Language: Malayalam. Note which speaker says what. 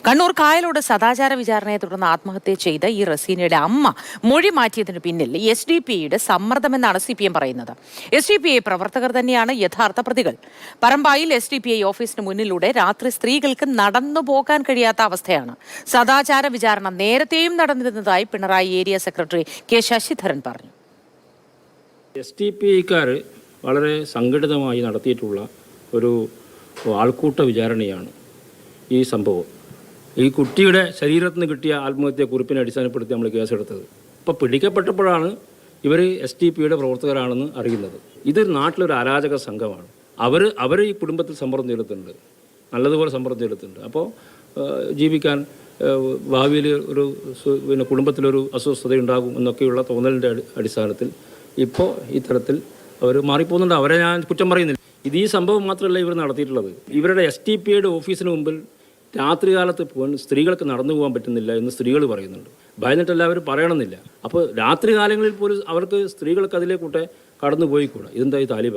Speaker 1: കണ്ണൂർ കായലോട് സദാചാര വിചാരണയെ തുടർന്ന് ആത്മഹത്യ ചെയ്ത ഈ റസീനയുടെ അമ്മ മൊഴി മാറ്റിയതിന് പിന്നിൽ SDPIയുടെ സമ്മർദ്ദമെന്നാണ് CPM പറയുന്നത്. SDPI പ്രവർത്തകർ തന്നെയാണ് യഥാർത്ഥ പ്രതികൾ. പറമ്പായിൽ SDPI ഓഫീസിന് മുന്നിലൂടെ രാത്രി സ്ത്രീകൾക്ക് നടന്നു പോകാൻ കഴിയാത്ത അവസ്ഥയാണ്. സദാചാര വിചാരണ നേരത്തെയും നടന്നിരുന്നതായി Pinarayi area secretary K. Sasidharan പറഞ്ഞു.
Speaker 2: SDPIക്കാർ വളരെ സംഘടിതമായി നടത്തിയിട്ടുള്ള ഒരു ആൾക്കൂട്ട വിചാരണയാണ് ഈ സംഭവം. ഈ കുട്ടിയുടെ ശരീരത്തിൽ നിന്ന് കിട്ടിയ ആത്മഹത്യാ കുറിപ്പിനെ അടിസ്ഥാനപ്പെടുത്തി നമ്മൾ കേസെടുത്തത്. ഇപ്പോൾ പിടിക്കപ്പെട്ടപ്പോഴാണ് ഇവർ SDPIയുടെ പ്രവർത്തകരാണെന്ന് അറിയുന്നത്. ഇതൊരു നാട്ടിലൊരു അരാജക സംഘമാണ്. അവർ ഈ കുടുംബത്തിൽ സമ്മർദ്ദം ചെലുത്തുന്നുണ്ട്, നല്ലതുപോലെ സമ്മർദ്ദം ചെലുത്തുന്നുണ്ട്. അപ്പോൾ ജീവിക്കാൻ ഭാവിയിൽ ഒരു കുടുംബത്തിലൊരു അസ്വസ്ഥതയുണ്ടാകും എന്നൊക്കെയുള്ള തോന്നലിൻ്റെ അടിസ്ഥാനത്തിൽ ഇപ്പോൾ ഇത്തരത്തിൽ അവർ മാറിപ്പോകുന്നുണ്ട്. അവരെ ഞാൻ കുറ്റം പറയുന്നില്ല. ഇത് ഈ സംഭവം മാത്രമല്ല ഇവർ നടത്തിയിട്ടുള്ളത്. ഇവരുടെ SDPIയുടെ ഓഫീസിന് മുമ്പിൽ രാത്രികാലത്ത് സ്ത്രീകൾക്ക് നടന്നു പോകാൻ പറ്റുന്നില്ല എന്ന് സ്ത്രീകൾ പറയുന്നുണ്ട്. ഭയന്നിട്ട് എല്ലാവരും പറയണമെന്നില്ല. അപ്പോൾ രാത്രി കാലങ്ങളിൽ പോലും അവർക്ക് സ്ത്രീകൾക്ക് അതിലേക്കൂട്ടെ കടന്നു പോയിക്കൂടാ. ഇതെന്താ ഈ താലിബാൻ?